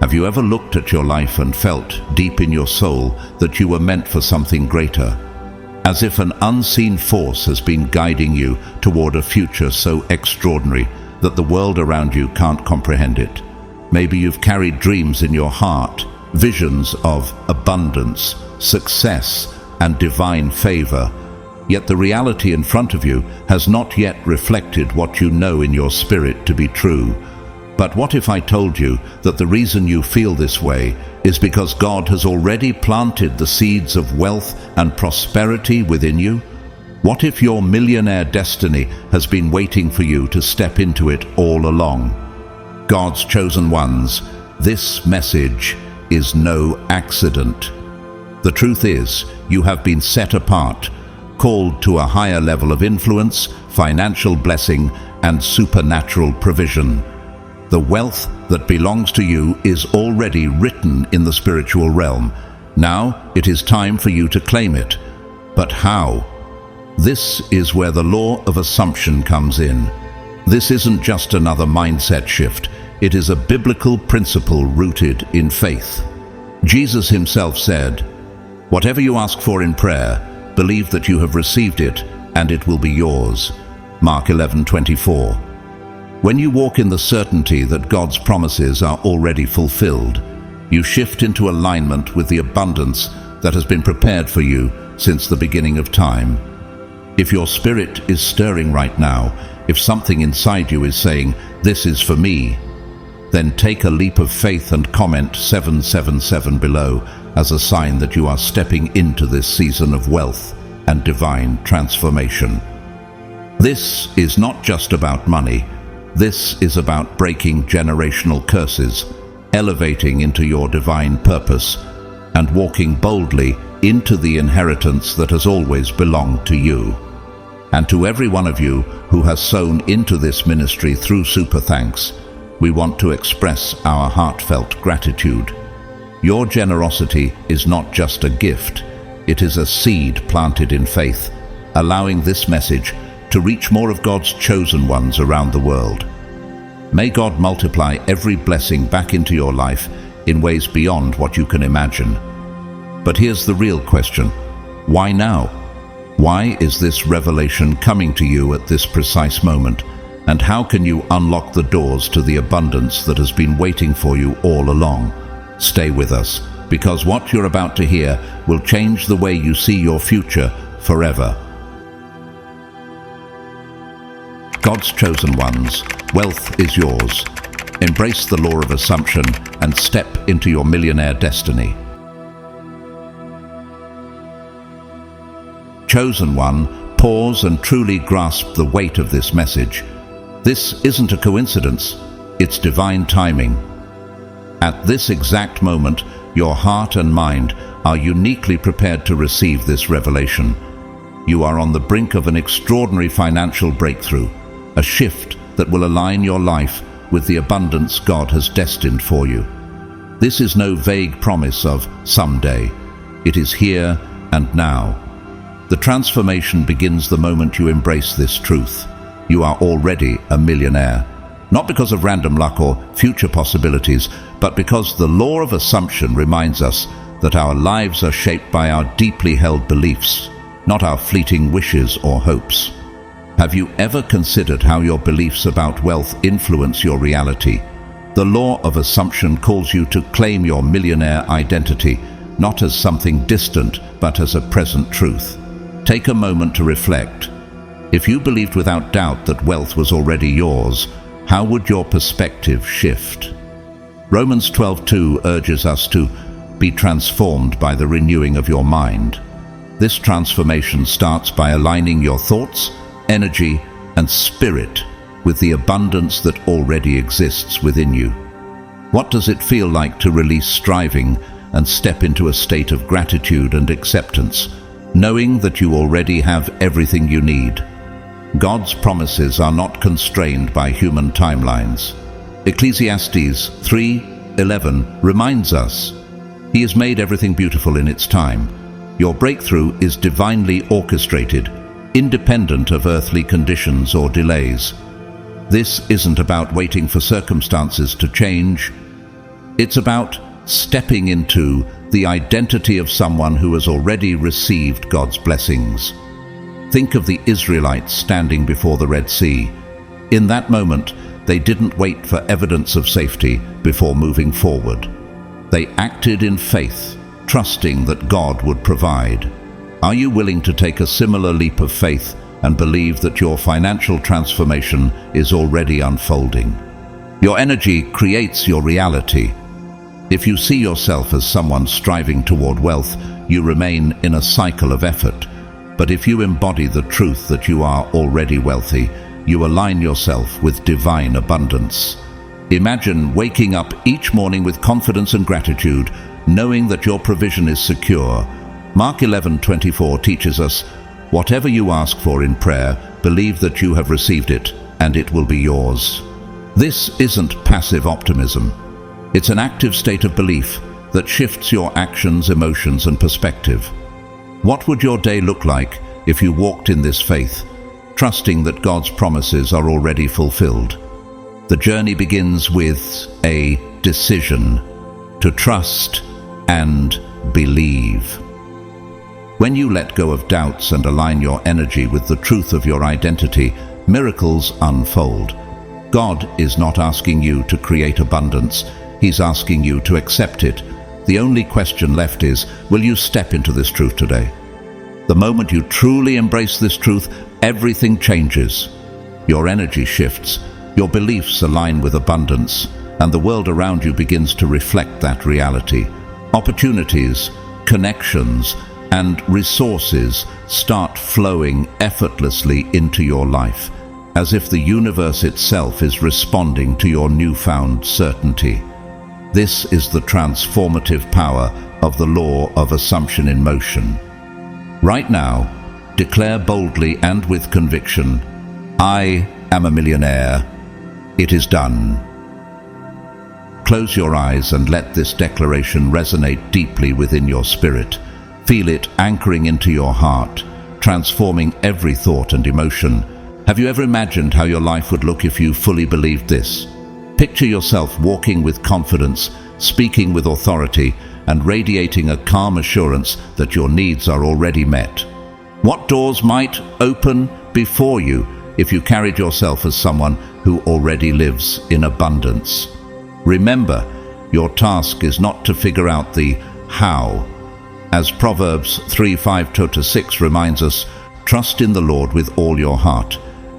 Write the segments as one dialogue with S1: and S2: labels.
S1: Have you ever looked at your life and felt, deep in your soul, that you were meant for something greater? As if an unseen force has been guiding you toward a future so extraordinary that the world around you can't comprehend it. Maybe you've carried dreams in your heart, visions of abundance, success, and divine favor, yet the reality in front of you has not yet reflected what you know in your spirit to be true. But what if I told you that the reason you feel this way is because God has already planted the seeds of wealth and prosperity within you? What if your millionaire destiny has been waiting for you to step into it all along? God's chosen ones, this message is no accident. The truth is, you have been set apart, called to a higher level of influence, financial blessing, and supernatural provision. The wealth that belongs to you is already written in the spiritual realm. Now it is time for you to claim it. But how? This is where the law of assumption comes in. This isn't just another mindset shift. It is a biblical principle rooted in faith. Jesus himself said, "Whatever you ask for in prayer, believe that you have received it, and it will be yours." Mark 11:24. When you walk in the certainty that God's promises are already fulfilled, you shift into alignment with the abundance that has been prepared for you since the beginning of time. If your spirit is stirring right now, if something inside you is saying, "This is for me," then take a leap of faith and comment 777 below as a sign that you are stepping into this season of wealth and divine transformation. This is not just about money. This is about breaking generational curses, elevating into your divine purpose, and walking boldly into the inheritance that has always belonged to you. And to every one of you who has sown into this ministry through Super Thanks, we want to express our heartfelt gratitude. Your generosity is not just a gift, it is a seed planted in faith, allowing this message to reach more of God's chosen ones around the world. May God multiply every blessing back into your life in ways beyond what you can imagine. But here's the real question. Why now? Why is this revelation coming to you at this precise moment? And how can you unlock the doors to the abundance that has been waiting for you all along? Stay with us, because what you're about to hear will change the way you see your future forever. God's chosen ones, wealth is yours. Embrace the law of assumption and step into your millionaire destiny. Chosen one, pause and truly grasp the weight of this message. This isn't a coincidence, it's divine timing. At this exact moment, your heart and mind are uniquely prepared to receive this revelation. You are on the brink of an extraordinary financial breakthrough, a shift that will align your life with the abundance God has destined for you. This is no vague promise of someday. It is here and now. The transformation begins the moment you embrace this truth. You are already a millionaire, not because of random luck or future possibilities, but because the law of assumption reminds us that our lives are shaped by our deeply held beliefs, not our fleeting wishes or hopes. Have you ever considered how your beliefs about wealth influence your reality? The law of assumption calls you to claim your millionaire identity, not as something distant, but as a present truth. Take a moment to reflect. If you believed without doubt that wealth was already yours, how would your perspective shift? Romans 12:2 urges us to be transformed by the renewing of your mind. This transformation starts by aligning your thoughts, energy, and spirit with the abundance that already exists within you. What does it feel like to release striving and step into a state of gratitude and acceptance, knowing that you already have everything you need? God's promises are not constrained by human timelines. Ecclesiastes 3:11 reminds us, He has made everything beautiful in its time. Your breakthrough is divinely orchestrated, independent of earthly conditions or delays. This isn't about waiting for circumstances to change. It's about stepping into the identity of someone who has already received God's blessings. Think of the Israelites standing before the Red Sea. In that moment, they didn't wait for evidence of safety before moving forward. They acted in faith, trusting that God would provide. Are you willing to take a similar leap of faith and believe that your financial transformation is already unfolding? Your energy creates your reality. If you see yourself as someone striving toward wealth, you remain in a cycle of effort. But if you embody the truth that you are already wealthy, you align yourself with divine abundance. Imagine waking up each morning with confidence and gratitude, knowing that your provision is secure. Mark 11:24 teaches us, "Whatever you ask for in prayer, believe that you have received it, and it will be yours." This isn't passive optimism. It's an active state of belief that shifts your actions, emotions, and perspective. What would your day look like if you walked in this faith, trusting that God's promises are already fulfilled? The journey begins with a decision to trust and believe. When you let go of doubts and align your energy with the truth of your identity, miracles unfold. God is not asking you to create abundance. He's asking you to accept it. The only question left is, will you step into this truth today? The moment you truly embrace this truth, everything changes. Your energy shifts, your beliefs align with abundance, and the world around you begins to reflect that reality. Opportunities, connections, and resources start flowing effortlessly into your life, as if the universe itself is responding to your newfound certainty. This is the transformative power of the law of assumption in motion. Right now, declare boldly and with conviction, "I am a millionaire. It is done." Close your eyes and let this declaration resonate deeply within your spirit. Feel it anchoring into your heart, transforming every thought and emotion. Have you ever imagined how your life would look if you fully believed this? Picture yourself walking with confidence, speaking with authority, and radiating a calm assurance that your needs are already met. What doors might open before you if you carried yourself as someone who already lives in abundance? Remember, your task is not to figure out the how. As Proverbs 3:5-6 reminds us, trust in the Lord with all your heart,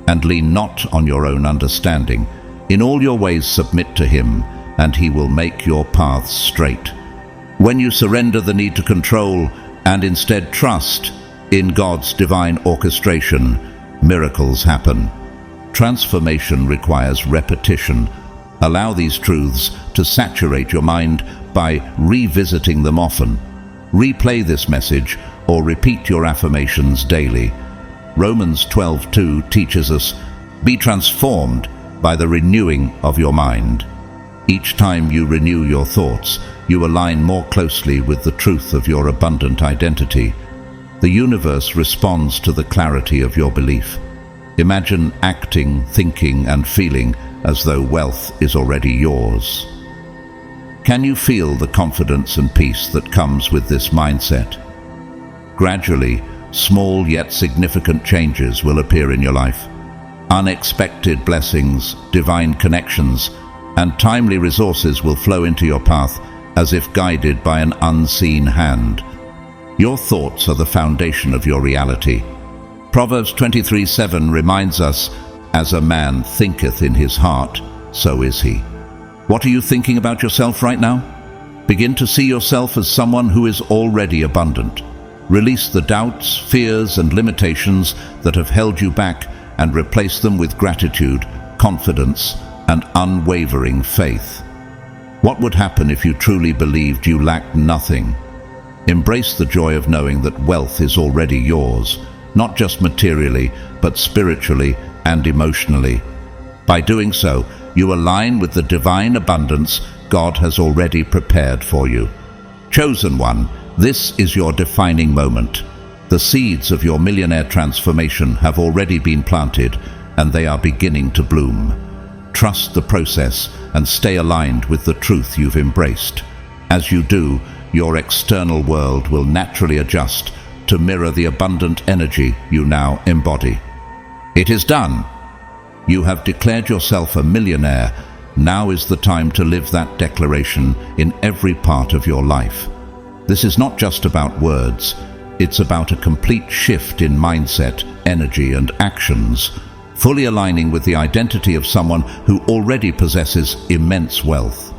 S1: and lean not on your own understanding. In all your ways submit to Him, and He will make your paths straight. When you surrender the need to control and instead trust in God's divine orchestration, miracles happen. Transformation requires repetition. Allow these truths to saturate your mind by revisiting them often. Replay this message or repeat your affirmations daily. Romans 12:2 teaches us, "Be transformed by the renewing of your mind." Each time you renew your thoughts, you align more closely with the truth of your abundant identity. The universe responds to the clarity of your belief. Imagine acting, thinking, and feeling as though wealth is already yours. Can you feel the confidence and peace that comes with this mindset? Gradually, small yet significant changes will appear in your life. Unexpected blessings, divine connections, and timely resources will flow into your path as if guided by an unseen hand. Your thoughts are the foundation of your reality. Proverbs 23:7 reminds us, "As a man thinketh in his heart, so is he." What are you thinking about yourself right now? Begin to see yourself as someone who is already abundant. Release the doubts, fears, and limitations that have held you back and replace them with gratitude, confidence, and unwavering faith. What would happen if you truly believed you lacked nothing? Embrace the joy of knowing that wealth is already yours, not just materially, but spiritually and emotionally. By doing so, you align with the divine abundance God has already prepared for you. Chosen one, this is your defining moment. The seeds of your millionaire transformation have already been planted, and they are beginning to bloom. Trust the process and stay aligned with the truth you've embraced. As you do, your external world will naturally adjust to mirror the abundant energy you now embody. It is done. You have declared yourself a millionaire. Now is the time to live that declaration in every part of your life. This is not just about words. It's about a complete shift in mindset, energy, and actions, fully aligning with the identity of someone who already possesses immense wealth.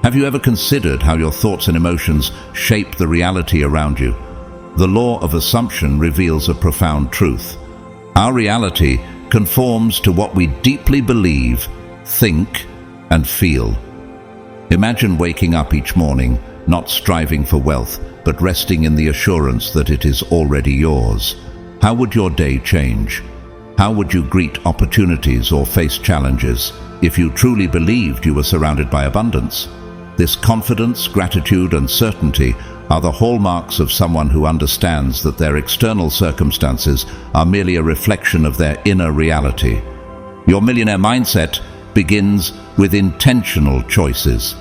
S1: Have you ever considered how your thoughts and emotions shape the reality around you? The law of assumption reveals a profound truth. Our reality conforms to what we deeply believe, think, and feel. Imagine waking up each morning, not striving for wealth, but resting in the assurance that it is already yours. How would your day change? How would you greet opportunities or face challenges if you truly believed you were surrounded by abundance? This confidence, gratitude, and certainty are the hallmarks of someone who understands that their external circumstances are merely a reflection of their inner reality. Your millionaire mindset begins with intentional choices.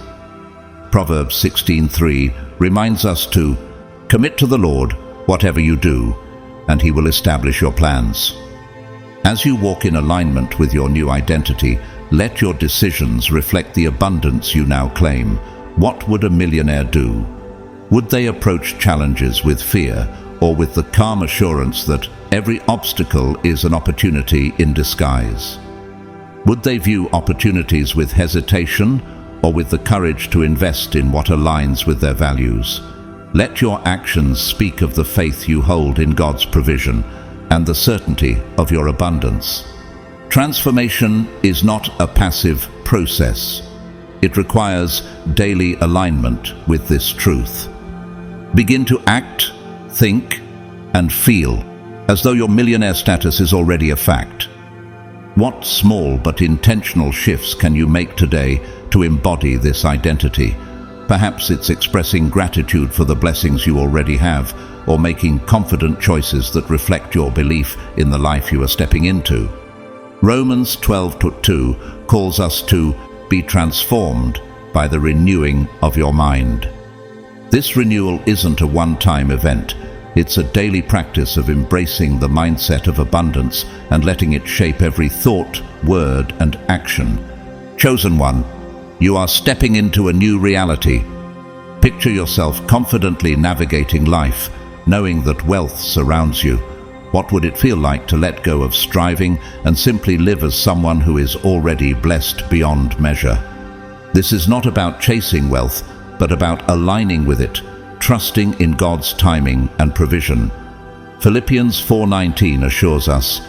S1: Proverbs 16:3 reminds us to commit to the Lord whatever you do, and He will establish your plans. As you walk in alignment with your new identity, let your decisions reflect the abundance you now claim. What would a millionaire do? Would they approach challenges with fear, or with the calm assurance that every obstacle is an opportunity in disguise? Would they view opportunities with hesitation, or with the courage to invest in what aligns with their values? Let your actions speak of the faith you hold in God's provision and the certainty of your abundance. Transformation is not a passive process. It requires daily alignment with this truth. Begin to act, think, and feel as though your millionaire status is already a fact. What small but intentional shifts can you make today to embody this identity? Perhaps it's expressing gratitude for the blessings you already have, or making confident choices that reflect your belief in the life you are stepping into. Romans 12:2 calls us to be transformed by the renewing of your mind. This renewal isn't a one-time event. It's a daily practice of embracing the mindset of abundance and letting it shape every thought, word, and action. Chosen one, you are stepping into a new reality. Picture yourself confidently navigating life, knowing that wealth surrounds you. What would it feel like to let go of striving and simply live as someone who is already blessed beyond measure? This is not about chasing wealth, but about aligning with it, trusting in God's timing and provision. Philippians 4:19 assures us,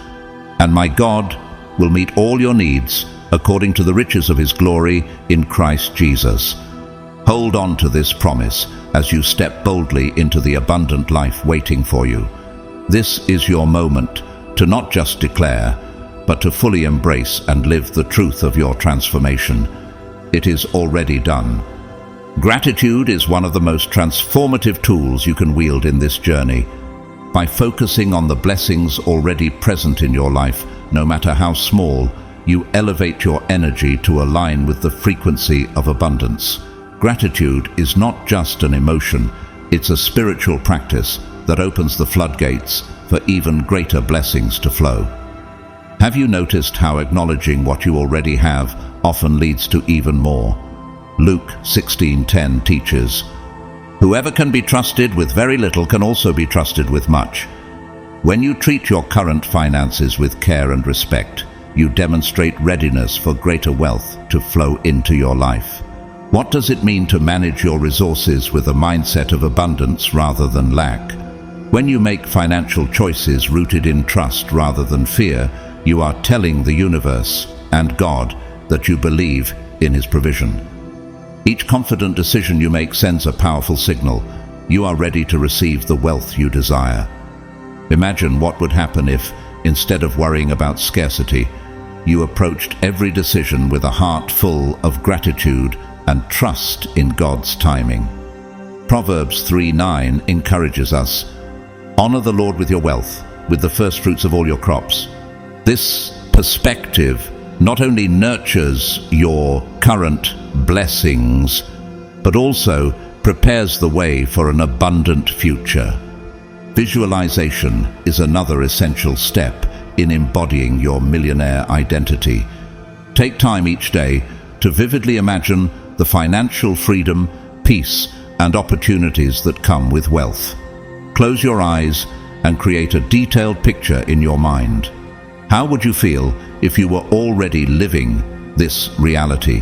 S1: "And my God will meet all your needs according to the riches of His glory in Christ Jesus." Hold on to this promise as you step boldly into the abundant life waiting for you. This is your moment to not just declare, but to fully embrace and live the truth of your transformation. It is already done. Gratitude is one of the most transformative tools you can wield in this journey. By focusing on the blessings already present in your life, no matter how small, you elevate your energy to align with the frequency of abundance. Gratitude is not just an emotion, it's a spiritual practice that opens the floodgates for even greater blessings to flow. Have you noticed how acknowledging what you already have often leads to even more? Luke 16:10 teaches, "Whoever can be trusted with very little can also be trusted with much." When you treat your current finances with care and respect, you demonstrate readiness for greater wealth to flow into your life. What does it mean to manage your resources with a mindset of abundance rather than lack? When you make financial choices rooted in trust rather than fear, you are telling the universe and God that you believe in His provision. Each confident decision you make sends a powerful signal. You are ready to receive the wealth you desire. Imagine what would happen if, instead of worrying about scarcity, you approached every decision with a heart full of gratitude and trust in God's timing. Proverbs 3:9 encourages us, "Honor the Lord with your wealth, with the first fruits of all your crops." This perspective not only nurtures your current blessings, but also prepares the way for an abundant future. Visualization is another essential step in embodying your millionaire identity. Take time each day to vividly imagine the financial freedom, peace, and opportunities that come with wealth. Close your eyes and create a detailed picture in your mind. How would you feel if you were already living this reality?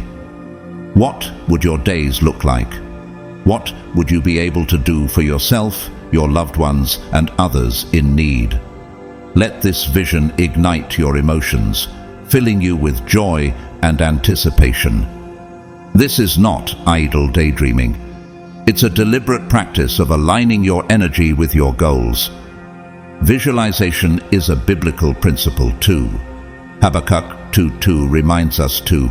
S1: What would your days look like? What would you be able to do for yourself, your loved ones, and others in need? Let this vision ignite your emotions, filling you with joy and anticipation. This is not idle daydreaming. It's a deliberate practice of aligning your energy with your goals. Visualization is a biblical principle too. Habakkuk 2:2 reminds us to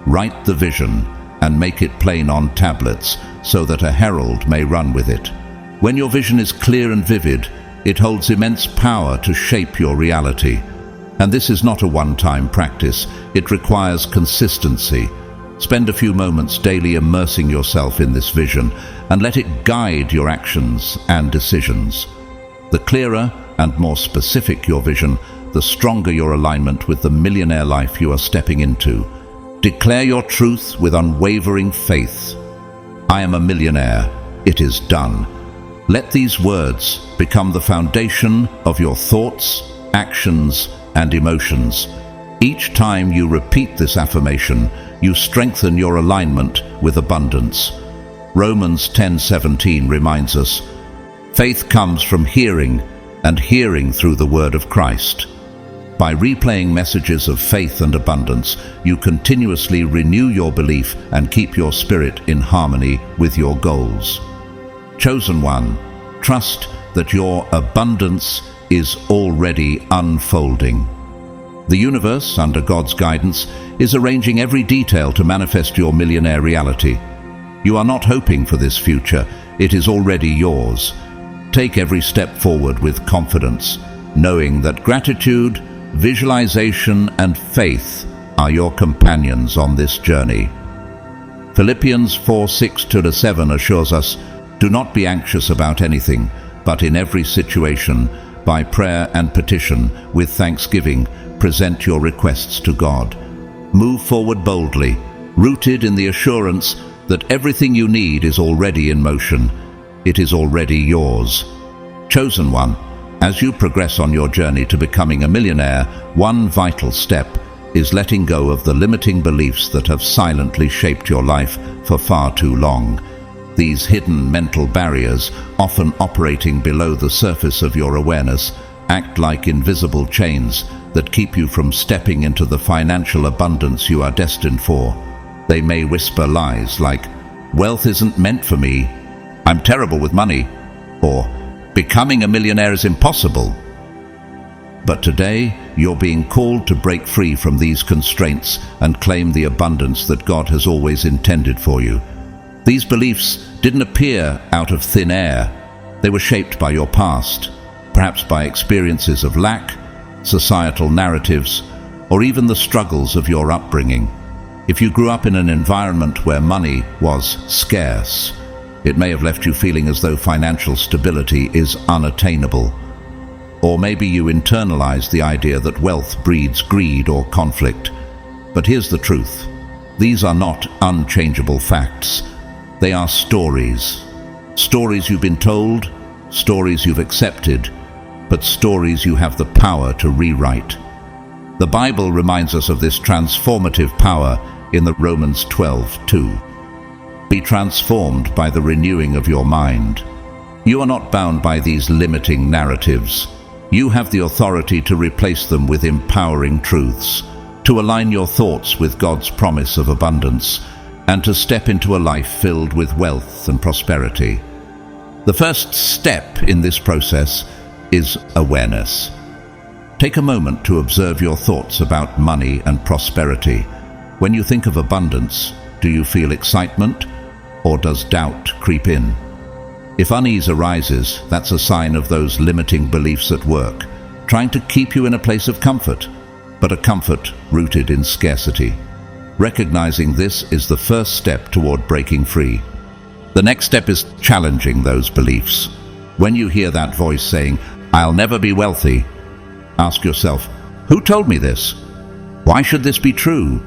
S1: write the vision and make it plain on tablets so that a herald may run with it. When your vision is clear and vivid, it holds immense power to shape your reality. And this is not a one-time practice. It requires consistency. Spend a few moments daily immersing yourself in this vision and let it guide your actions and decisions. The clearer and more specific your vision, the stronger your alignment with the millionaire life you are stepping into. Declare your truth with unwavering faith. I am a millionaire. It is done. Let these words become the foundation of your thoughts, actions, and emotions. Each time you repeat this affirmation, you strengthen your alignment with abundance. Romans 10:17 reminds us, faith comes from hearing, and hearing through the word of Christ. By replaying messages of faith and abundance, you continuously renew your belief and keep your spirit in harmony with your goals. Chosen one, trust that your abundance is already unfolding. The universe, under God's guidance, is arranging every detail to manifest your millionaire reality. You are not hoping for this future, it is already yours. Take every step forward with confidence, knowing that gratitude, visualization, and faith are your companions on this journey. Philippians 4:6-7 assures us, do not be anxious about anything, but in every situation, by prayer and petition, with thanksgiving, present your requests to God. Move forward boldly, rooted in the assurance that everything you need is already in motion. It is already yours. Chosen one, as you progress on your journey to becoming a millionaire, one vital step is letting go of the limiting beliefs that have silently shaped your life for far too long. These hidden mental barriers, often operating below the surface of your awareness, act like invisible chains that keep you from stepping into the financial abundance you are destined for. They may whisper lies like, wealth isn't meant for me, I'm terrible with money, or becoming a millionaire is impossible. But today, you're being called to break free from these constraints and claim the abundance that God has always intended for you. These beliefs didn't appear out of thin air. They were shaped by your past, perhaps by experiences of lack, societal narratives, or even the struggles of your upbringing. If you grew up in an environment where money was scarce, it may have left you feeling as though financial stability is unattainable. Or maybe you internalized the idea that wealth breeds greed or conflict. But here's the truth. These are not unchangeable facts. They are stories. Stories you've been told, stories you've accepted, but stories you have the power to rewrite. The Bible reminds us of this transformative power in the Romans 12:2. Be transformed by the renewing of your mind. You are not bound by these limiting narratives. You have the authority to replace them with empowering truths, to align your thoughts with God's promise of abundance, and to step into a life filled with wealth and prosperity. The first step in this process is awareness. Take a moment to observe your thoughts about money and prosperity. When you think of abundance, do you feel excitement, or does doubt creep in? If unease arises, that's a sign of those limiting beliefs at work, trying to keep you in a place of comfort. but a comfort rooted in scarcity. Recognizing this is the first step toward breaking free. The next step is challenging those beliefs. When you hear that voice saying, "I'll never be wealthy," ask yourself, who told me this? Why should this be true?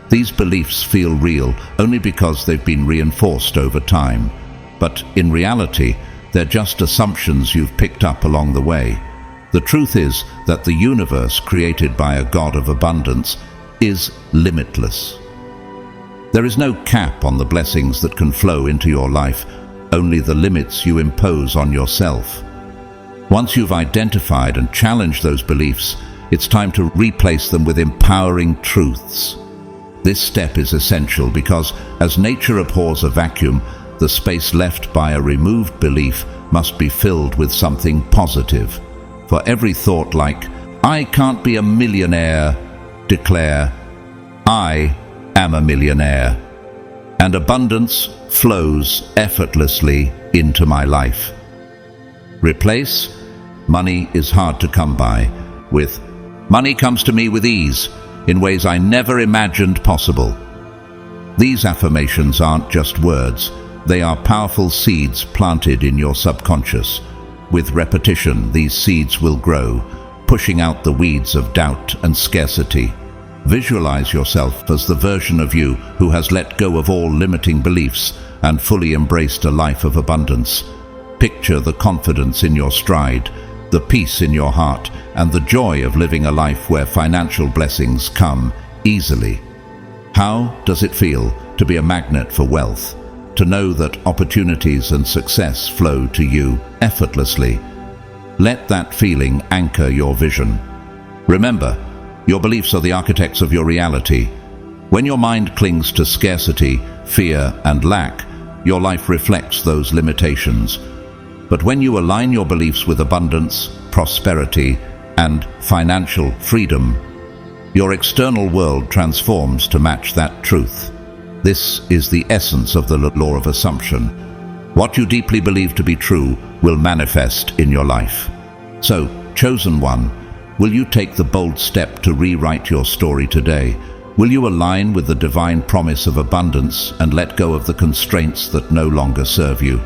S1: These beliefs feel real only because they've been reinforced over time. But in reality, they're just assumptions you've picked up along the way. The truth is that the universe created by a God of abundance is limitless. There is no cap on the blessings that can flow into your life, only the limits you impose on yourself. Once you've identified and challenged those beliefs, it's time to replace them with empowering truths. This step is essential because, as nature abhors a vacuum, the space left by a removed belief must be filled with something positive. For every thought like, "I can't be a millionaire," declare, "I am a millionaire," and abundance flows effortlessly into my life. Replace "money is hard to come by" with "money comes to me with ease in ways I never imagined possible." These affirmations aren't just words, they are powerful seeds planted in your subconscious. With repetition, these seeds will grow, pushing out the weeds of doubt and scarcity. Visualize yourself as the version of you who has let go of all limiting beliefs and fully embraced a life of abundance. Picture the confidence in your stride, the peace in your heart, and the joy of living a life where financial blessings come easily. How does it feel to be a magnet for wealth? To know that opportunities and success flow to you effortlessly? Let that feeling anchor your vision. Remember, your beliefs are the architects of your reality. When your mind clings to scarcity, fear, and lack, your life reflects those limitations. But when you align your beliefs with abundance, prosperity, and financial freedom, your external world transforms to match that truth. This is the essence of the law of assumption. What you deeply believe to be true will manifest in your life. So, chosen one, will you take the bold step to rewrite your story today? Will you align with the divine promise of abundance and let go of the constraints that no longer serve you?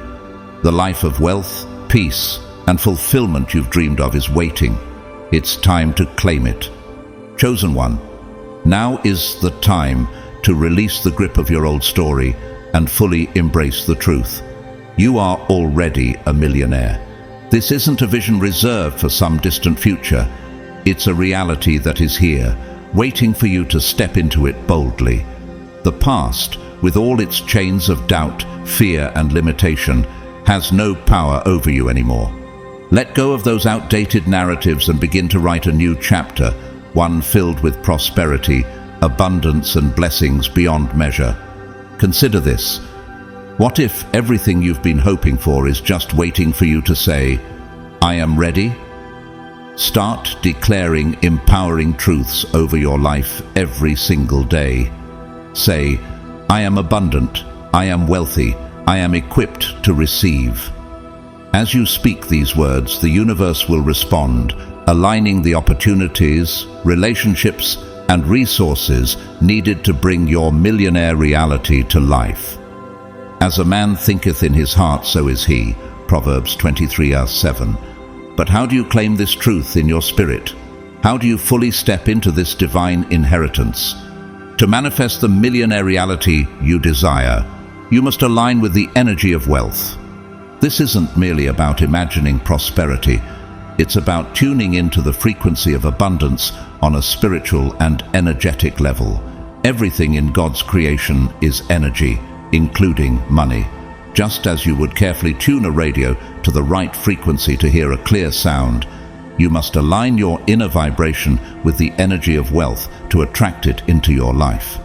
S1: The life of wealth, peace, and fulfillment you've dreamed of is waiting. It's time to claim it. Chosen one, now is the time to release the grip of your old story and fully embrace the truth. You are already a millionaire. This isn't a vision reserved for some distant future. It's a reality that is here, waiting for you to step into it boldly. The past, with all its chains of doubt, fear, and limitation, has no power over you anymore. Let go of those outdated narratives and begin to write a new chapter, one filled with prosperity, abundance, and blessings beyond measure. Consider this. What if everything you've been hoping for is just waiting for you to say, "I am ready"? Start declaring empowering truths over your life every single day. Say, "I am abundant, I am wealthy, I am equipped to receive." As you speak these words, the universe will respond, aligning the opportunities, relationships, and resources needed to bring your millionaire reality to life. As a man thinketh in his heart, so is he. Proverbs 23:7. But how do you claim this truth in your spirit? How do you fully step into this divine inheritance? To manifest the millionaire reality you desire, you must align with the energy of wealth. This isn't merely about imagining prosperity. It's about tuning into the frequency of abundance on a spiritual and energetic level. Everything in God's creation is energy, including money. Just as you would carefully tune a radio to the right frequency to hear a clear sound, you must align your inner vibration with the energy of wealth to attract it into your life.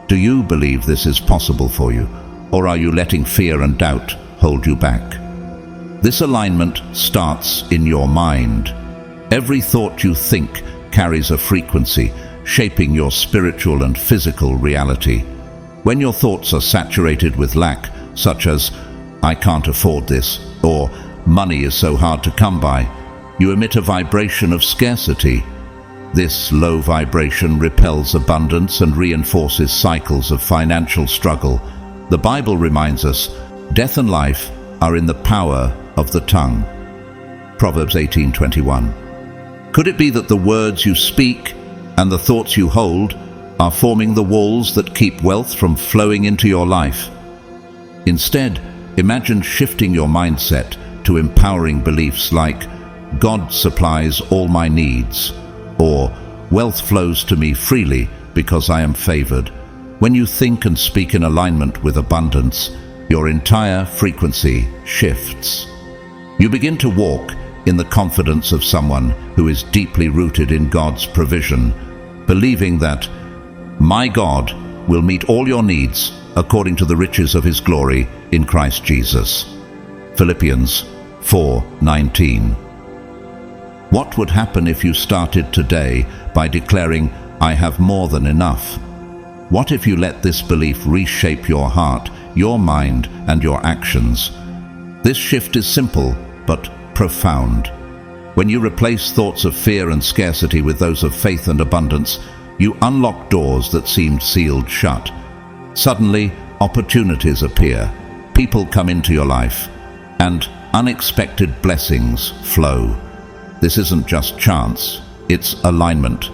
S1: Do you believe this is possible for you, or are you letting fear and doubt hold you back? This alignment starts in your mind. Every thought you think carries a frequency, shaping your spiritual and physical reality. When your thoughts are saturated with lack, such as, "I can't afford this," or "money is so hard to come by," you emit a vibration of scarcity. This low vibration repels abundance and reinforces cycles of financial struggle. The Bible reminds us, death and life are in the power of the tongue. Proverbs 18:21. Could it be that the words you speak and the thoughts you hold are forming the walls that keep wealth from flowing into your life? Instead, imagine shifting your mindset to empowering beliefs like, God supplies all my needs, or wealth flows to me freely because I am favored. When you think and speak in alignment with abundance, your entire frequency shifts. You begin to walk in the confidence of someone who is deeply rooted in God's provision, believing that my God will meet all your needs according to the riches of his glory in Christ Jesus. Philippians 4:19. What would happen if you started today by declaring, I have more than enough? What if you let this belief reshape your heart, your mind, and your actions? This shift is simple, but profound. When you replace thoughts of fear and scarcity with those of faith and abundance, you unlock doors that seemed sealed shut. Suddenly, opportunities appear, people come into your life, and unexpected blessings flow. This isn't just chance, it's alignment.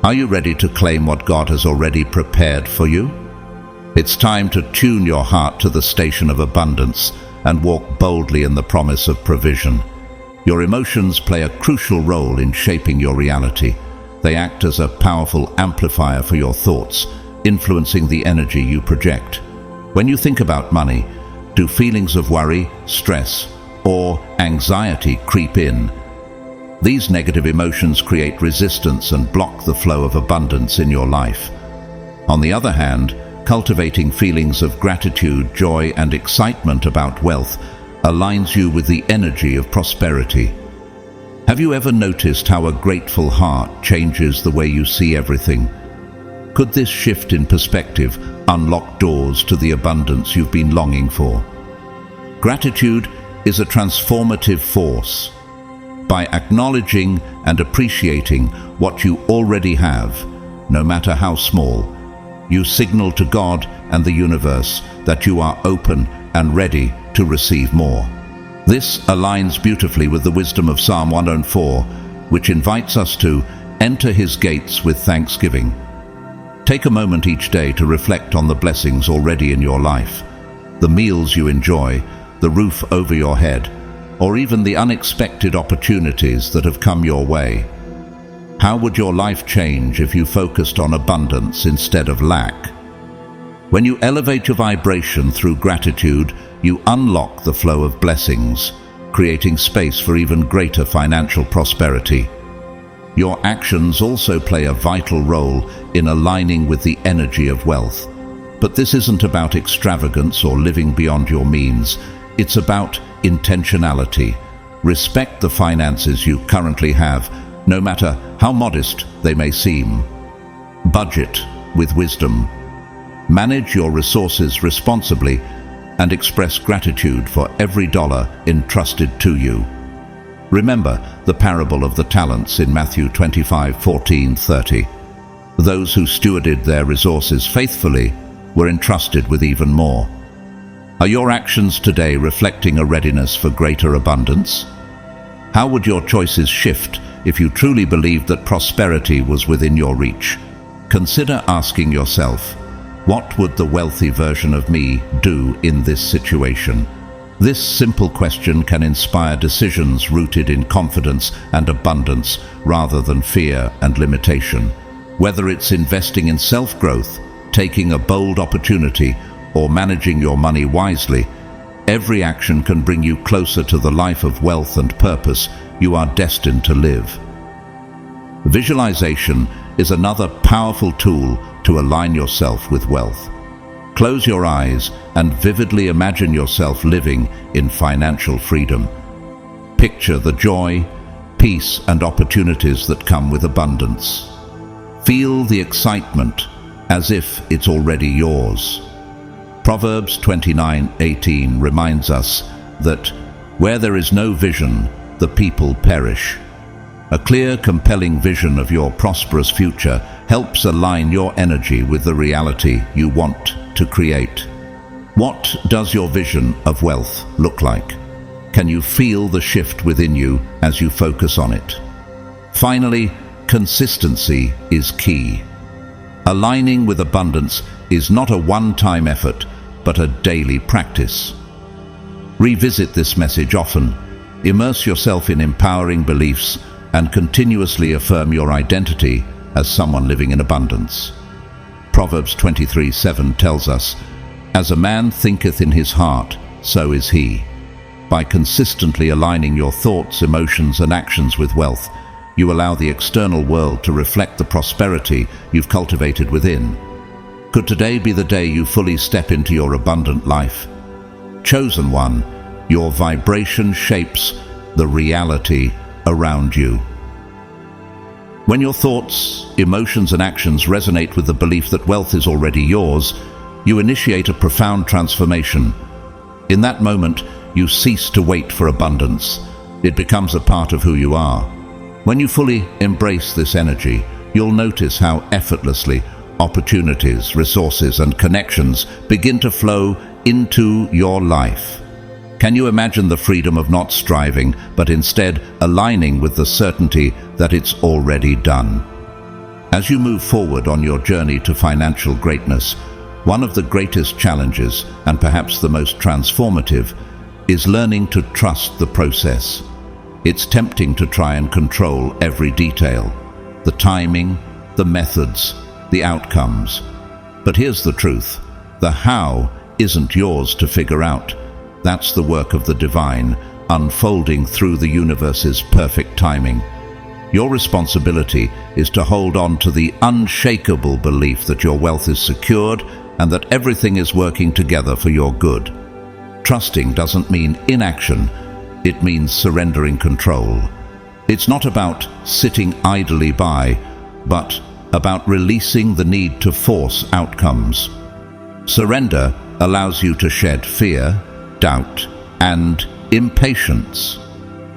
S1: Are you ready to claim what God has already prepared for you? It's time to tune your heart to the station of abundance and walk boldly in the promise of provision. Your emotions play a crucial role in shaping your reality. They act as a powerful amplifier for your thoughts, influencing the energy you project. When you think about money, do feelings of worry, stress, or anxiety creep in? These negative emotions create resistance and block the flow of abundance in your life. On the other hand, cultivating feelings of gratitude, joy, and excitement about wealth aligns you with the energy of prosperity. Have you ever noticed how a grateful heart changes the way you see everything? Could this shift in perspective unlock doors to the abundance you've been longing for? Gratitude is a transformative force. By acknowledging and appreciating what you already have, no matter how small, you signal to God and the universe that you are open and ready to receive more. This aligns beautifully with the wisdom of Psalm 104, which invites us to enter his gates with thanksgiving. Take a moment each day to reflect on the blessings already in your life, the meals you enjoy, the roof over your head, or even the unexpected opportunities that have come your way. How would your life change if you focused on abundance instead of lack? When you elevate your vibration through gratitude, you unlock the flow of blessings, creating space for even greater financial prosperity. Your actions also play a vital role in aligning with the energy of wealth. But this isn't about extravagance or living beyond your means. It's about intentionality. Respect the finances you currently have, no matter how modest they may seem. Budget with wisdom. Manage your resources responsibly and express gratitude for every dollar entrusted to you. Remember the parable of the talents in Matthew 25:14-30. Those who stewarded their resources faithfully were entrusted with even more. Are your actions today reflecting a readiness for greater abundance? How would your choices shift if you truly believed that prosperity was within your reach? Consider asking yourself, what would the wealthy version of me do in this situation? This simple question can inspire decisions rooted in confidence and abundance rather than fear and limitation. Whether it's investing in self-growth, taking a bold opportunity, or managing your money wisely, every action can bring you closer to the life of wealth and purpose you are destined to live. Visualization is another powerful tool to align yourself with wealth. Close your eyes and vividly imagine yourself living in financial freedom. Picture the joy, peace, and opportunities that come with abundance. Feel the excitement as if it's already yours. Proverbs 29:18 reminds us that where there is no vision, the people perish. A clear, compelling vision of your prosperous future helps align your energy with the reality you want to create. What does your vision of wealth look like? Can you feel the shift within you as you focus on it? Finally, consistency is key. Aligning with abundance is not a one-time effort, but a daily practice. Revisit this message often, immerse yourself in empowering beliefs, and continuously affirm your identity as someone living in abundance. Proverbs 23:7 tells us, "As a man thinketh in his heart, so is he." By consistently aligning your thoughts, emotions, and actions with wealth, you allow the external world to reflect the prosperity you've cultivated within. Could today be the day you fully step into your abundant life? Chosen one, your vibration shapes the reality around you. When your thoughts, emotions, and actions resonate with the belief that wealth is already yours, you initiate a profound transformation. In that moment, you cease to wait for abundance. It becomes a part of who you are. When you fully embrace this energy, you'll notice how effortlessly opportunities, resources, and connections begin to flow into your life. Can you imagine the freedom of not striving, but instead aligning with the certainty that it's already done? As you move forward on your journey to financial greatness, one of the greatest challenges, and perhaps the most transformative, is learning to trust the process. It's tempting to try and control every detail, the timing, the methods, the outcomes. But here's the truth: the how isn't yours to figure out. That's the work of the divine, unfolding through the universe's perfect timing. Your responsibility is to hold on to the unshakable belief that your wealth is secured and that everything is working together for your good. Trusting doesn't mean inaction, it means surrendering control. It's not about sitting idly by, but about releasing the need to force outcomes. Surrender allows you to shed fear, doubt, and impatience,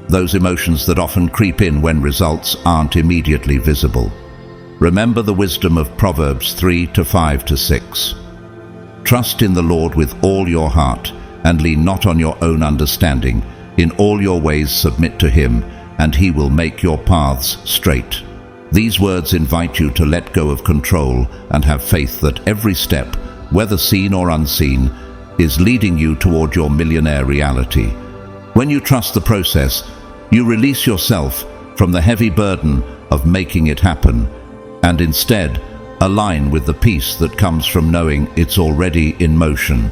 S1: those emotions that often creep in when results aren't immediately visible. Remember the wisdom of Proverbs 3:5-6. Trust in the Lord with all your heart, and lean not on your own understanding. In all your ways submit to him, and he will make your paths straight. These words invite you to let go of control and have faith that every step, whether seen or unseen, is leading you toward your millionaire reality. When you trust the process, you release yourself from the heavy burden of making it happen, and instead align with the peace that comes from knowing it's already in motion.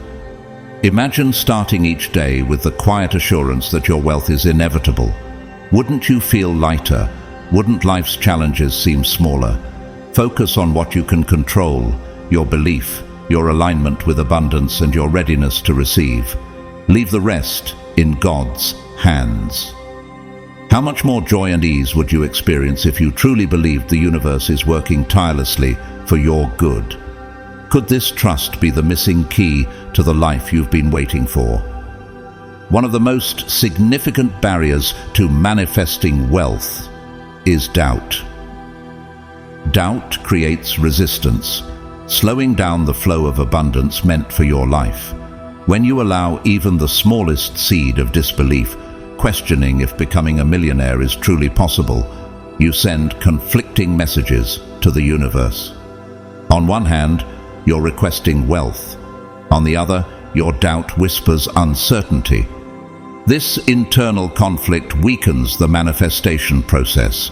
S1: Imagine starting each day with the quiet assurance that your wealth is inevitable. Wouldn't you feel lighter? Wouldn't life's challenges seem smaller? Focus on what you can control: your belief, your alignment with abundance, and your readiness to receive. Leave the rest in God's hands. How much more joy and ease would you experience if you truly believed the universe is working tirelessly for your good? Could this trust be the missing key to the life you've been waiting for? One of the most significant barriers to manifesting wealth is doubt. Doubt creates resistance, slowing down the flow of abundance meant for your life. When you allow even the smallest seed of disbelief, questioning if becoming a millionaire is truly possible, you send conflicting messages to the universe. On one hand, you're requesting wealth. On the other, your doubt whispers uncertainty. This internal conflict weakens the manifestation process.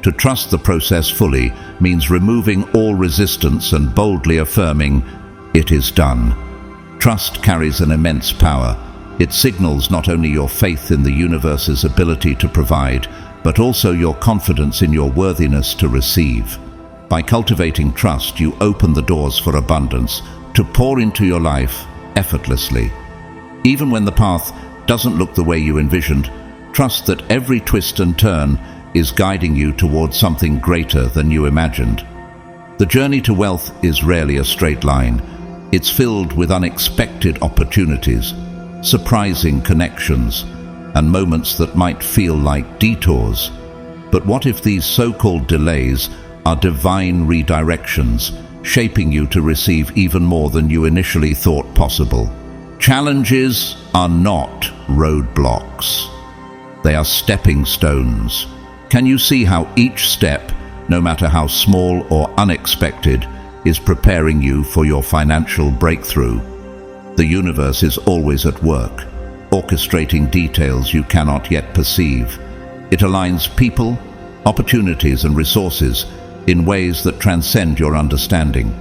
S1: To trust the process fully means removing all resistance and boldly affirming, "It is done." Trust carries an immense power. It signals not only your faith in the universe's ability to provide, but also your confidence in your worthiness to receive. By cultivating trust, you open the doors for abundance to pour into your life effortlessly. Even when the path doesn't look the way you envisioned, trust that every twist and turn is guiding you towards something greater than you imagined. The journey to wealth is rarely a straight line. It's filled with unexpected opportunities, surprising connections, and moments that might feel like detours. But what if these so-called delays are divine redirections, shaping you to receive even more than you initially thought possible? Challenges are not roadblocks. They are stepping stones. Can you see how each step, no matter how small or unexpected, is preparing you for your financial breakthrough? The universe is always at work, orchestrating details you cannot yet perceive. It aligns people, opportunities and resources in ways that transcend your understanding.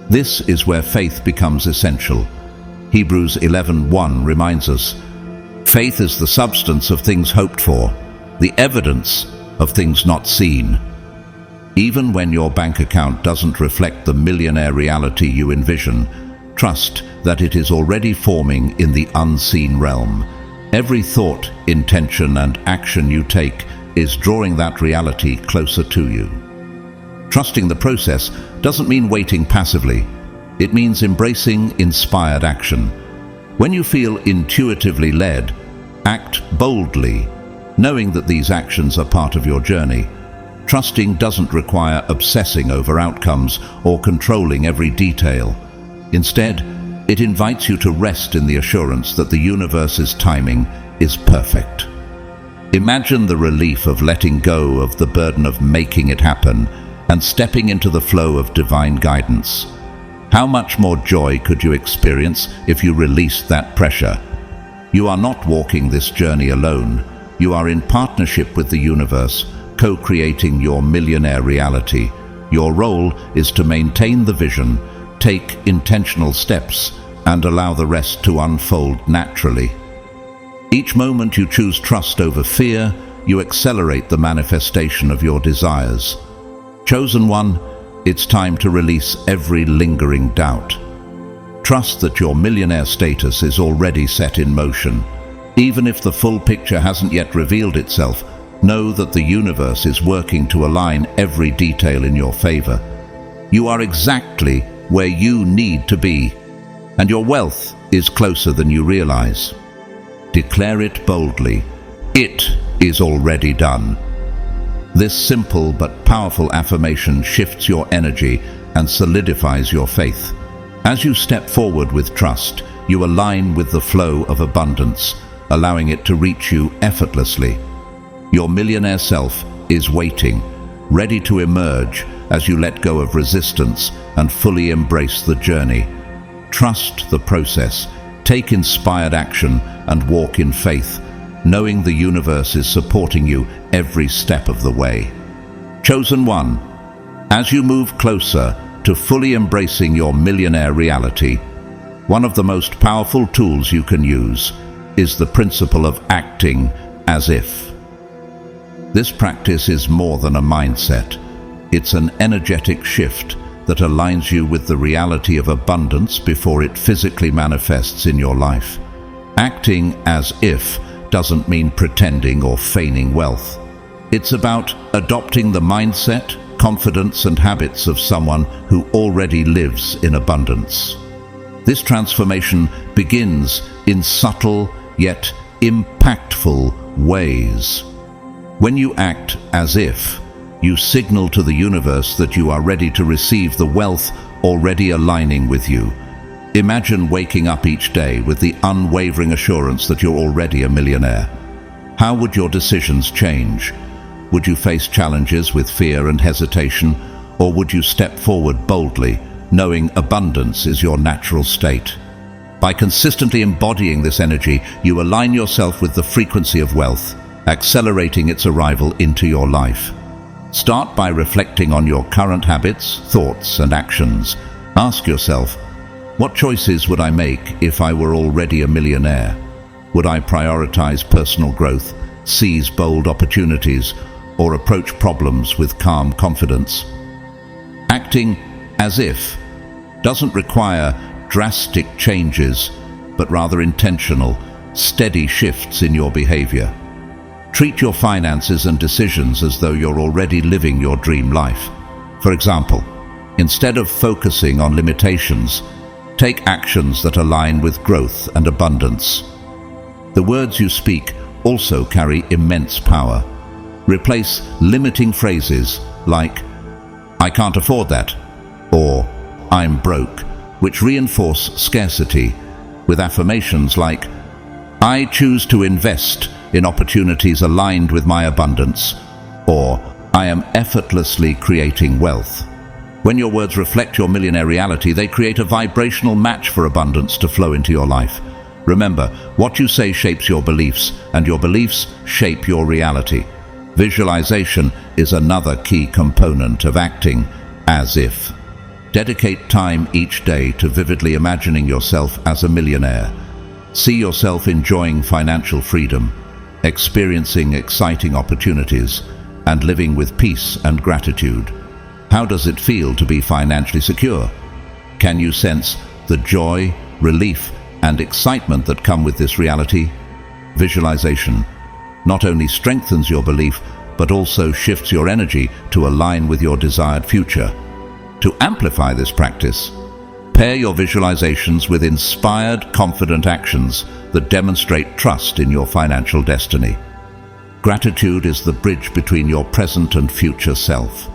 S1: This is where faith becomes essential. Hebrews 11:1 reminds us, "Faith is the substance of things hoped for, the evidence of things not seen." Even when your bank account doesn't reflect the millionaire reality you envision, trust that it is already forming in the unseen realm. Every thought, intention, and action you take is drawing that reality closer to you. Trusting the process doesn't mean waiting passively. It means embracing inspired action. When you feel intuitively led, act boldly, knowing that these actions are part of your journey. Trusting doesn't require obsessing over outcomes or controlling every detail. Instead, it invites you to rest in the assurance that the universe's timing is perfect. Imagine the relief of letting go of the burden of making it happen and stepping into the flow of divine guidance. How much more joy could you experience if you released that pressure? You are not walking this journey alone. You are in partnership with the universe, co-creating your millionaire reality. Your role is to maintain the vision, take intentional steps, and allow the rest to unfold naturally. Each moment you choose trust over fear, you accelerate the manifestation of your desires. Chosen one, it's time to release every lingering doubt. Trust that your millionaire status is already set in motion. Even if the full picture hasn't yet revealed itself, know that the universe is working to align every detail in your favor. You are exactly where you need to be, and your wealth is closer than you realize. Declare it boldly. It is already done. This simple but powerful affirmation shifts your energy and solidifies your faith. As you step forward with trust, you align with the flow of abundance, allowing it to reach you effortlessly. Your millionaire self is waiting, ready to emerge as you let go of resistance and fully embrace the journey. Trust the process, take inspired action, and walk in faith, knowing the universe is supporting you every step of the way. Chosen one, as you move closer to fully embracing your millionaire reality, one of the most powerful tools you can use is the principle of acting as if. This practice is more than a mindset. It's an energetic shift that aligns you with the reality of abundance before it physically manifests in your life. Acting as if doesn't mean pretending or feigning wealth. It's about adopting the mindset, confidence, and habits of someone who already lives in abundance. This transformation begins in subtle yet impactful ways. When you act as if, you signal to the universe that you are ready to receive the wealth already aligning with you. Imagine waking up each day with the unwavering assurance that you're already a millionaire. How would your decisions change? Would you face challenges with fear and hesitation, or would you step forward boldly, knowing abundance is your natural state? By consistently embodying this energy, you align yourself with the frequency of wealth, accelerating its arrival into your life. Start by reflecting on your current habits, thoughts, and actions. Ask yourself, what choices would I make if I were already a millionaire? Would I prioritize personal growth, seize bold opportunities, or approach problems with calm confidence? Acting as if doesn't require drastic changes, but rather intentional, steady shifts in your behavior. Treat your finances and decisions as though you're already living your dream life. For example, instead of focusing on limitations, take actions that align with growth and abundance. The words you speak also carry immense power. Replace limiting phrases like, "I can't afford that," or "I'm broke," which reinforce scarcity, with affirmations like, "I choose to invest in opportunities aligned with my abundance," or "I am effortlessly creating wealth." When your words reflect your millionaire reality, they create a vibrational match for abundance to flow into your life. Remember, what you say shapes your beliefs, and your beliefs shape your reality. Visualization is another key component of acting as if. Dedicate time each day to vividly imagining yourself as a millionaire. See yourself enjoying financial freedom, experiencing exciting opportunities, and living with peace and gratitude. How does it feel to be financially secure? Can you sense the joy, relief, and excitement that come with this reality? Visualization not only strengthens your belief, but also shifts your energy to align with your desired future. To amplify this practice, pair your visualizations with inspired, confident actions that demonstrate trust in your financial destiny. Gratitude is the bridge between your present and future self.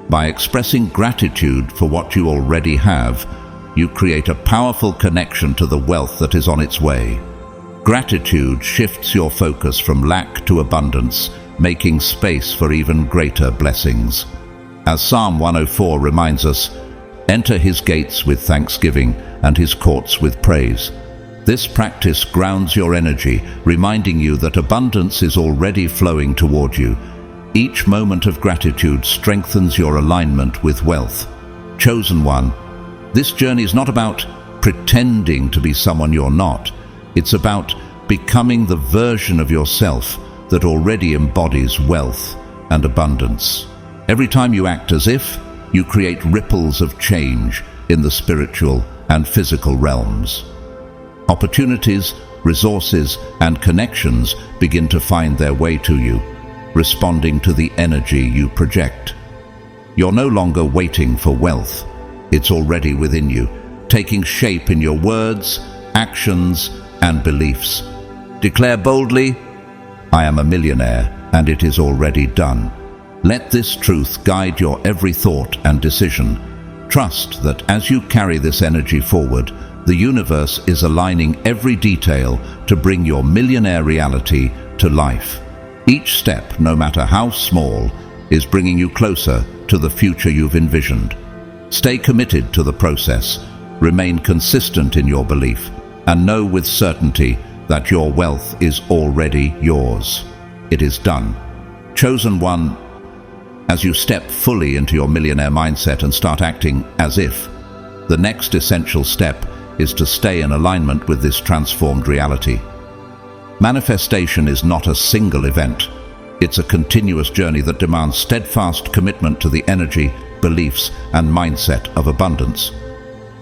S1: By expressing gratitude for what you already have, you create a powerful connection to the wealth that is on its way. Gratitude shifts your focus from lack to abundance, making space for even greater blessings. As Psalm 104 reminds us, "Enter his gates with thanksgiving and his courts with praise." This practice grounds your energy, reminding you that abundance is already flowing toward you. Each moment of gratitude strengthens your alignment with wealth. Chosen one, this journey is not about pretending to be someone you're not. It's about becoming the version of yourself that already embodies wealth and abundance. Every time you act as if, you create ripples of change in the spiritual and physical realms. Opportunities, resources, and connections begin to find their way to you, responding to the energy you project. You're no longer waiting for wealth. It's already within you, taking shape in your words, actions, and beliefs. Declare boldly, "I am a millionaire, and it is already done." Let this truth guide your every thought and decision. Trust that as you carry this energy forward, the universe is aligning every detail to bring your millionaire reality to life. Each step, no matter how small, is bringing you closer to the future you've envisioned. Stay committed to the process, remain consistent in your belief, and know with certainty that your wealth is already yours. It is done. Chosen one, as you step fully into your millionaire mindset and start acting as if, the next essential step is to stay in alignment with this transformed reality. Manifestation is not a single event. It's a continuous journey that demands steadfast commitment to the energy, beliefs, and mindset of abundance.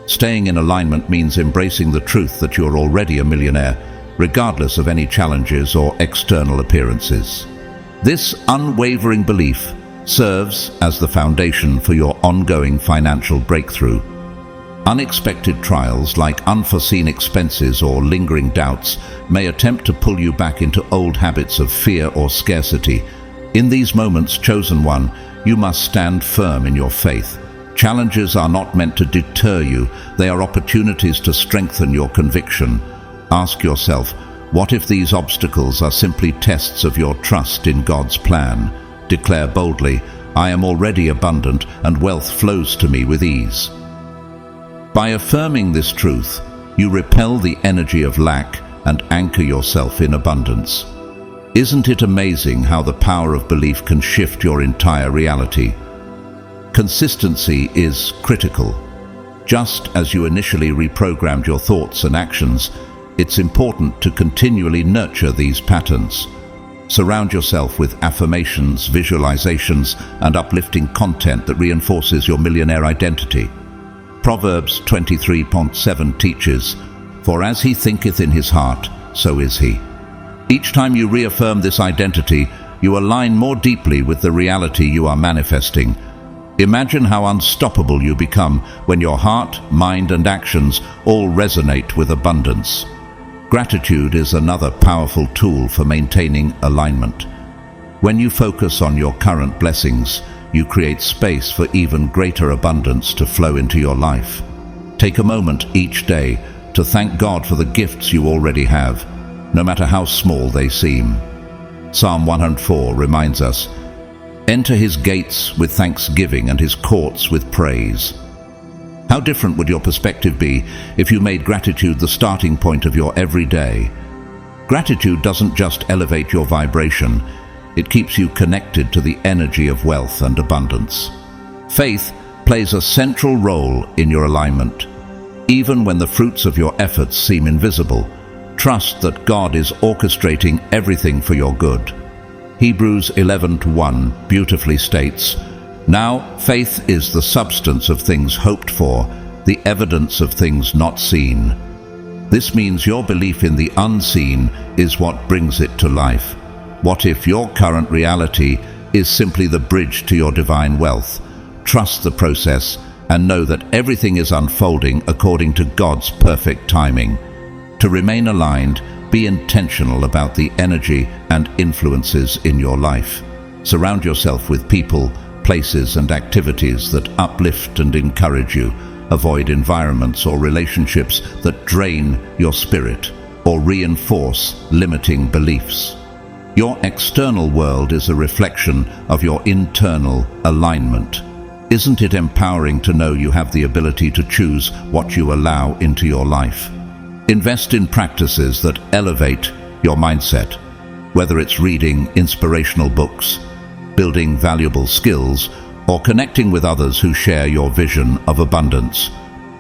S1: Staying in alignment means embracing the truth that you're already a millionaire, regardless of any challenges or external appearances. This unwavering belief serves as the foundation for your ongoing financial breakthrough. Unexpected trials like unforeseen expenses or lingering doubts may attempt to pull you back into old habits of fear or scarcity. In these moments, chosen one, you must stand firm in your faith. Challenges are not meant to deter you, they are opportunities to strengthen your conviction. Ask yourself, what if these obstacles are simply tests of your trust in God's plan? Declare boldly, "I am already abundant and wealth flows to me with ease." By affirming this truth, you repel the energy of lack and anchor yourself in abundance. Isn't it amazing how the power of belief can shift your entire reality? Consistency is critical. Just as you initially reprogrammed your thoughts and actions, it's important to continually nurture these patterns. Surround yourself with affirmations, visualizations, and uplifting content that reinforces your millionaire identity. Proverbs 23:7 teaches, "For as he thinketh in his heart, so is he." Each time you reaffirm this identity, you align more deeply with the reality you are manifesting. Imagine how unstoppable you become when your heart, mind, and actions all resonate with abundance. Gratitude is another powerful tool for maintaining alignment. When you focus on your current blessings, you create space for even greater abundance to flow into your life. Take a moment each day to thank God for the gifts you already have, no matter how small they seem. Psalm 104 reminds us, "Enter his gates with thanksgiving and his courts with praise." How different would your perspective be if you made gratitude the starting point of your everyday? Gratitude doesn't just elevate your vibration, it keeps you connected to the energy of wealth and abundance. Faith plays a central role in your alignment. Even when the fruits of your efforts seem invisible, trust that God is orchestrating everything for your good. Hebrews 11:1 beautifully states, "Now faith is the substance of things hoped for, the evidence of things not seen." This means your belief in the unseen is what brings it to life. What if your current reality is simply the bridge to your divine wealth? Trust the process and know that everything is unfolding according to God's perfect timing. To remain aligned, be intentional about the energy and influences in your life. Surround yourself with people, places, and activities that uplift and encourage you. Avoid environments or relationships that drain your spirit or reinforce limiting beliefs. Your external world is a reflection of your internal alignment. Isn't it empowering to know you have the ability to choose what you allow into your life? Invest in practices that elevate your mindset, whether it's reading inspirational books, building valuable skills, or connecting with others who share your vision of abundance.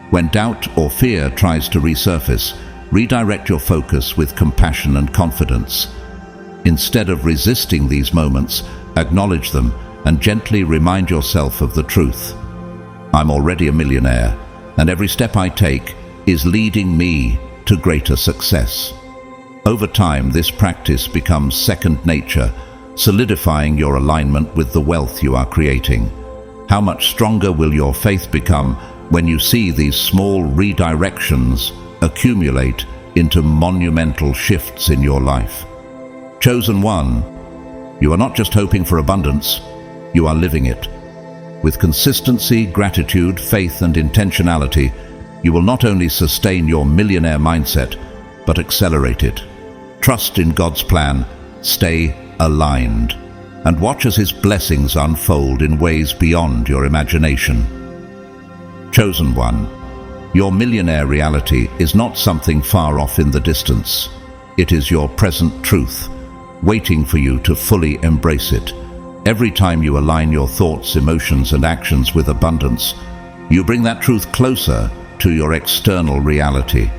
S1: When doubt or fear tries to resurface, redirect your focus with compassion and confidence. Instead of resisting these moments, acknowledge them and gently remind yourself of the truth. I'm already a millionaire, and every step I take is leading me to greater success. Over time, this practice becomes second nature, solidifying your alignment with the wealth you are creating. How much stronger will your faith become when you see these small redirections accumulate into monumental shifts in your life? Chosen one, you are not just hoping for abundance, you are living it. With consistency, gratitude, faith, and intentionality, you will not only sustain your millionaire mindset, but accelerate it. Trust in God's plan, stay aligned, and watch as his blessings unfold in ways beyond your imagination. Chosen one, your millionaire reality is not something far off in the distance. It is your present truth, waiting for you to fully embrace it. Every time you align your thoughts, emotions, and actions with abundance, you bring that truth closer to your external reality.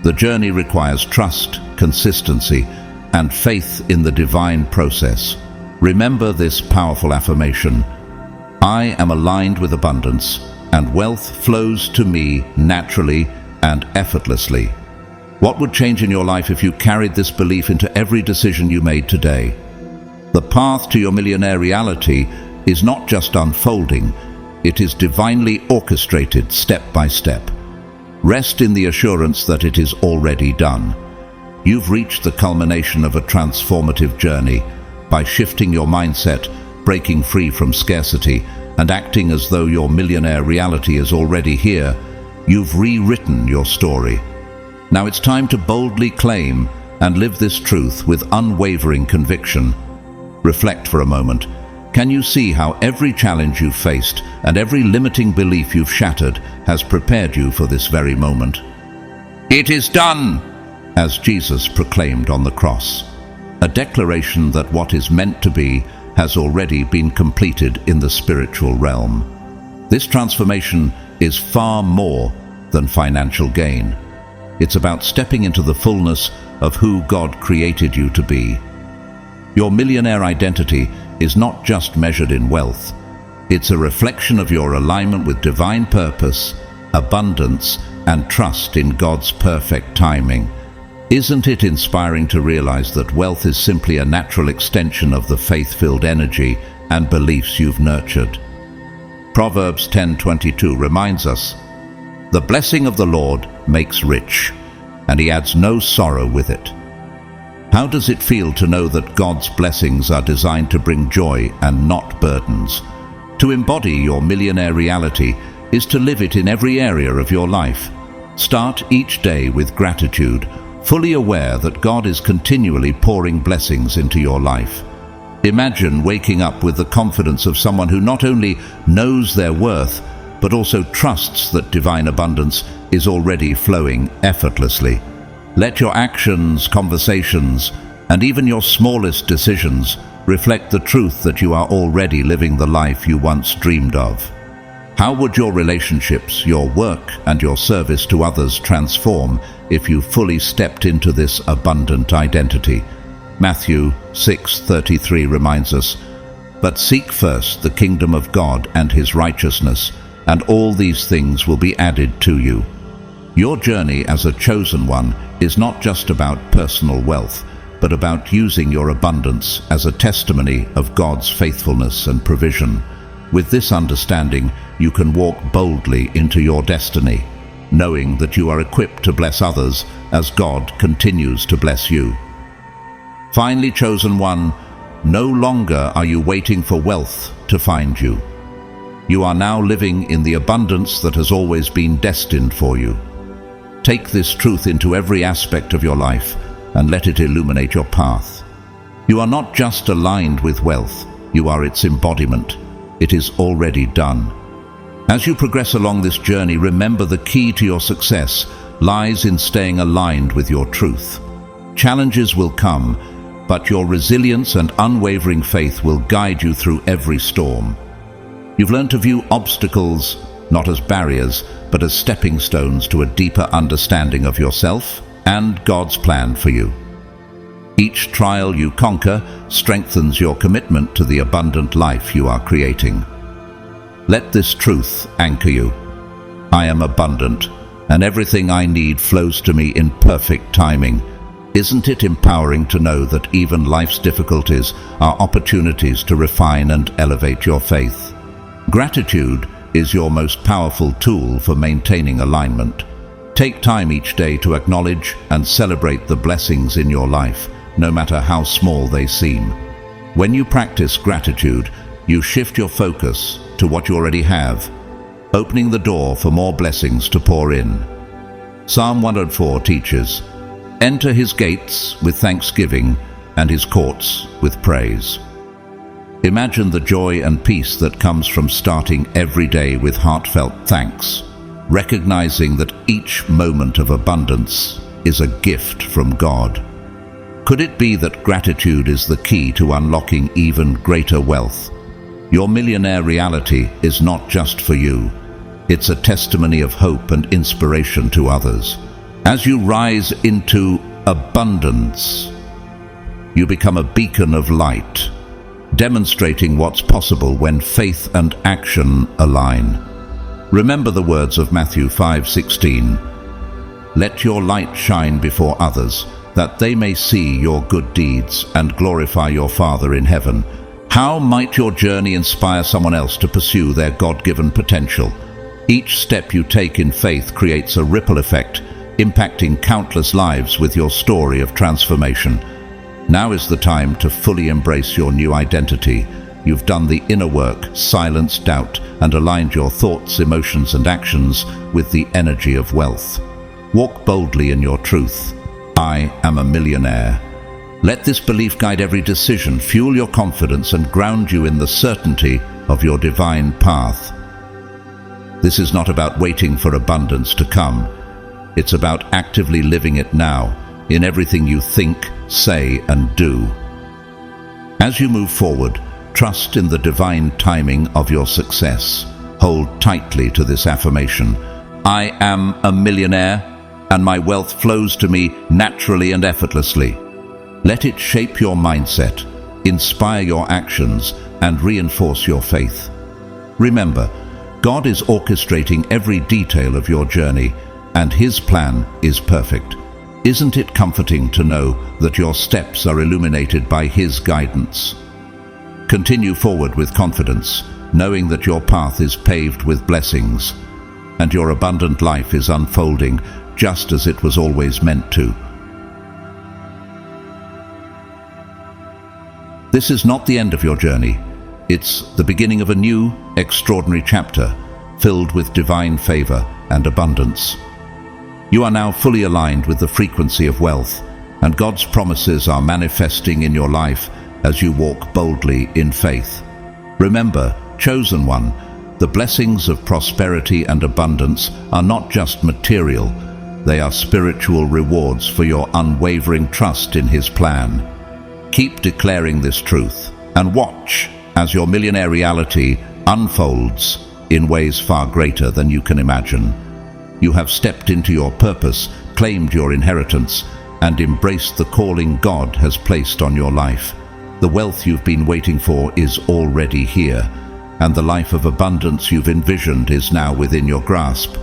S1: The journey requires trust, consistency, and faith in the divine process. Remember this powerful affirmation: I am aligned with abundance, and wealth flows to me naturally and effortlessly. What would change in your life if you carried this belief into every decision you made today? The path to your millionaire reality is not just unfolding, it is divinely orchestrated step by step. Rest in the assurance that it is already done. You've reached the culmination of a transformative journey. By shifting your mindset, breaking free from scarcity, and acting as though your millionaire reality is already here, you've rewritten your story. Now it's time to boldly claim and live this truth with unwavering conviction. Reflect for a moment. Can you see how every challenge you've faced and every limiting belief you've shattered has prepared you for this very moment? It is done, as Jesus proclaimed on the cross. A declaration that what is meant to be has already been completed in the spiritual realm. This transformation is far more than financial gain. It's about stepping into the fullness of who God created you to be. Your millionaire identity is not just measured in wealth. It's a reflection of your alignment with divine purpose, abundance, and trust in God's perfect timing. Isn't it inspiring to realize that wealth is simply a natural extension of the faith-filled energy and beliefs you've nurtured? Proverbs 10:22 reminds us, "The blessing of the Lord makes rich, and he adds no sorrow with it." How does it feel to know that God's blessings are designed to bring joy and not burdens? To embody your millionaire reality is to live it in every area of your life. Start each day with gratitude, fully aware that God is continually pouring blessings into your life. Imagine waking up with the confidence of someone who not only knows their worth, but also trusts that divine abundance is already flowing effortlessly. Let your actions, conversations, and even your smallest decisions reflect the truth that you are already living the life you once dreamed of. How would your relationships, your work, and your service to others transform if you fully stepped into this abundant identity? Matthew 6:33 reminds us, "But seek first the kingdom of God and his righteousness, and all these things will be added to you." Your journey as a chosen one is not just about personal wealth, but about using your abundance as a testimony of God's faithfulness and provision. With this understanding, you can walk boldly into your destiny, knowing that you are equipped to bless others as God continues to bless you. Finally, chosen one, no longer are you waiting for wealth to find you. You are now living in the abundance that has always been destined for you. Take this truth into every aspect of your life and let it illuminate your path. You are not just aligned with wealth, you are its embodiment. It is already done. As you progress along this journey, remember the key to your success lies in staying aligned with your truth. Challenges will come, but your resilience and unwavering faith will guide you through every storm. You've learned to view obstacles not as barriers, but as stepping stones to a deeper understanding of yourself and God's plan for you. Each trial you conquer strengthens your commitment to the abundant life you are creating. Let this truth anchor you. I am abundant, and everything I need flows to me in perfect timing. Isn't it empowering to know that even life's difficulties are opportunities to refine and elevate your faith? Gratitude is your most powerful tool for maintaining alignment. Take time each day to acknowledge and celebrate the blessings in your life, no matter how small they seem. When you practice gratitude, you shift your focus to what you already have, opening the door for more blessings to pour in. Psalm 104 teaches, "Enter his gates with thanksgiving and his courts with praise." Imagine the joy and peace that comes from starting every day with heartfelt thanks, recognizing that each moment of abundance is a gift from God. Could it be that gratitude is the key to unlocking even greater wealth? Your millionaire reality is not just for you. It's a testimony of hope and inspiration to others. As you rise into abundance, you become a beacon of light, demonstrating what's possible when faith and action align. Remember the words of Matthew 5:16. "Let your light shine before others, that they may see your good deeds and glorify your Father in heaven." How might your journey inspire someone else to pursue their God-given potential? Each step you take in faith creates a ripple effect, impacting countless lives with your story of transformation. Now is the time to fully embrace your new identity. You've done the inner work, silenced doubt, and aligned your thoughts, emotions, and actions with the energy of wealth. Walk boldly in your truth. I am a millionaire. Let this belief guide every decision, fuel your confidence, and ground you in the certainty of your divine path. This is not about waiting for abundance to come. It's about actively living it now, in everything you think, say, and do. As you move forward, trust in the divine timing of your success. Hold tightly to this affirmation. I am a millionaire, and my wealth flows to me naturally and effortlessly. Let it shape your mindset, inspire your actions, and reinforce your faith. Remember, God is orchestrating every detail of your journey, and His plan is perfect. Isn't it comforting to know that your steps are illuminated by His guidance? Continue forward with confidence, knowing that your path is paved with blessings, and your abundant life is unfolding just as it was always meant to. This is not the end of your journey. It's the beginning of a new, extraordinary chapter, filled with divine favor and abundance. You are now fully aligned with the frequency of wealth, and God's promises are manifesting in your life as you walk boldly in faith. Remember, chosen one, the blessings of prosperity and abundance are not just material, they are spiritual rewards for your unwavering trust in His plan. Keep declaring this truth, and watch as your millionaire reality unfolds in ways far greater than you can imagine. You have stepped into your purpose, claimed your inheritance, and embraced the calling God has placed on your life. The wealth you've been waiting for is already here, and the life of abundance you've envisioned is now within your grasp.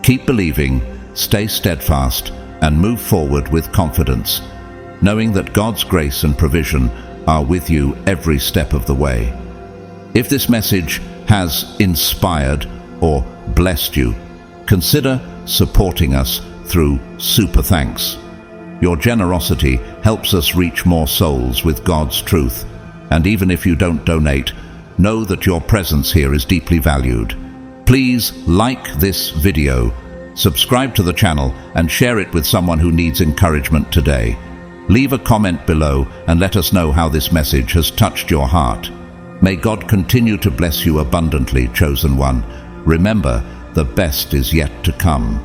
S1: Keep believing, stay steadfast, and move forward with confidence, knowing that God's grace and provision are with you every step of the way. If this message has inspired or blessed you, consider supporting us through Super Thanks. Your generosity helps us reach more souls with God's truth, and even if you don't donate, know that your presence here is deeply valued. Please like this video, subscribe to the channel, and share it with someone who needs encouragement today. Leave a comment below and let us know how this message has touched your heart. May God continue to bless you abundantly, chosen one. Remember, the best is yet to come.